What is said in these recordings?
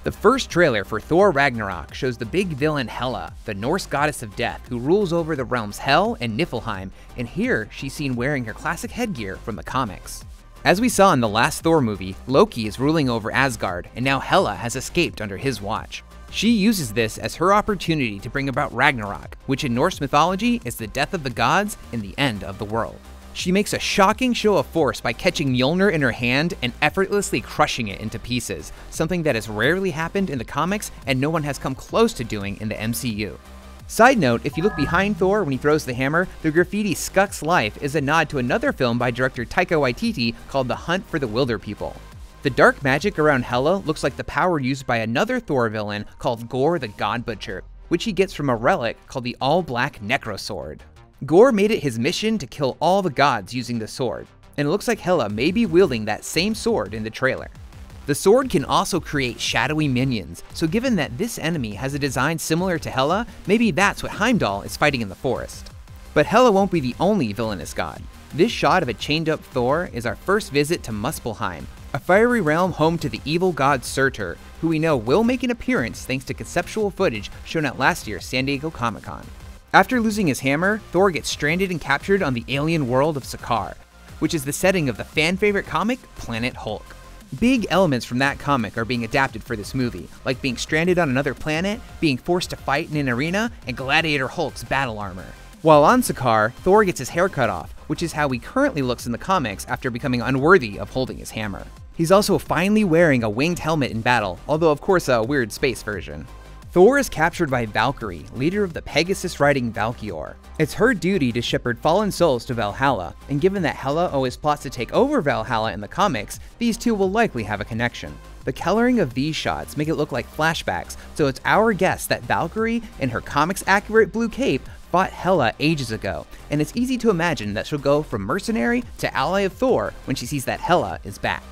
The first trailer for Thor Ragnarok shows the big villain Hela, the Norse goddess of death who rules over the realms Hel and Niflheim, and here she's seen wearing her classic headgear from the comics. As we saw in the last Thor movie, Loki is ruling over Asgard, and now Hela has escaped under his watch. She uses this as her opportunity to bring about Ragnarok, which in Norse mythology is the death of the gods and the end of the world. She makes a shocking show of force by catching Mjolnir in her hand and effortlessly crushing it into pieces, something that has rarely happened in the comics and no one has come close to doing in the MCU. Side note, if you look behind Thor when he throws the hammer, the graffiti Skuck's life is a nod to another film by director Taika Waititi called The Hunt for the Wilder People. The dark magic around Hela looks like the power used by another Thor villain called Gore the God Butcher, which he gets from a relic called the All-Black Necro Sword. Gore made it his mission to kill all the gods using the sword, and it looks like Hela may be wielding that same sword in the trailer. The sword can also create shadowy minions, so given that this enemy has a design similar to Hela, maybe that's what Heimdall is fighting in the forest. But Hela won't be the only villainous god. This shot of a chained-up Thor is our first visit to Muspelheim, a fiery realm home to the evil god Surtur, who we know will make an appearance thanks to conceptual footage shown at last year's San Diego Comic-Con. After losing his hammer, Thor gets stranded and captured on the alien world of Sakaar, which is the setting of the fan-favorite comic Planet Hulk. Big elements from that comic are being adapted for this movie, like being stranded on another planet, being forced to fight in an arena, and Gladiator Hulk's battle armor. While on Sakaar, Thor gets his hair cut off, which is how he currently looks in the comics after becoming unworthy of holding his hammer. He's also finally wearing a winged helmet in battle, although of course a weird space version. Thor is captured by Valkyrie, leader of the Pegasus-riding Valkyrie. It's her duty to shepherd fallen souls to Valhalla, and given that Hela always plots to take over Valhalla in the comics, these two will likely have a connection. The coloring of these shots make it look like flashbacks, so it's our guess that Valkyrie, in her comics-accurate blue cape, fought Hela ages ago, and it's easy to imagine that she'll go from mercenary to ally of Thor when she sees that Hela is back.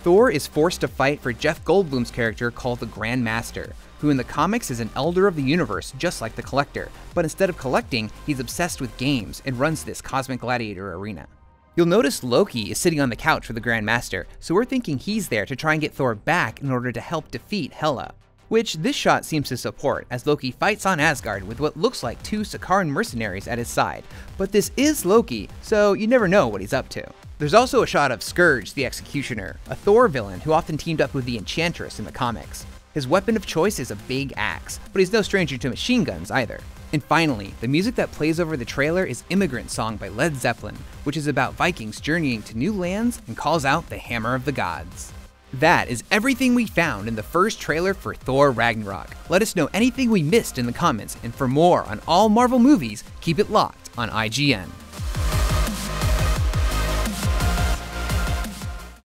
Thor is forced to fight for Jeff Goldblum's character called the Grandmaster, who in the comics is an elder of the universe just like the Collector, but instead of collecting, he's obsessed with games and runs this cosmic gladiator arena. You'll notice Loki is sitting on the couch with the Grandmaster, so we're thinking he's there to try and get Thor back in order to help defeat Hela, which this shot seems to support as Loki fights on Asgard with what looks like two Sakaran mercenaries at his side, but this is Loki, so you never know what he's up to. There's also a shot of Scourge the Executioner, a Thor villain who often teamed up with the Enchantress in the comics. His weapon of choice is a big axe, but he's no stranger to machine guns either. And finally, the music that plays over the trailer is Immigrant Song by Led Zeppelin, which is about Vikings journeying to new lands and calls out the Hammer of the Gods. That is everything we found in the first trailer for Thor Ragnarok. Let us know anything we missed in the comments, and for more on all Marvel movies, keep it locked on IGN.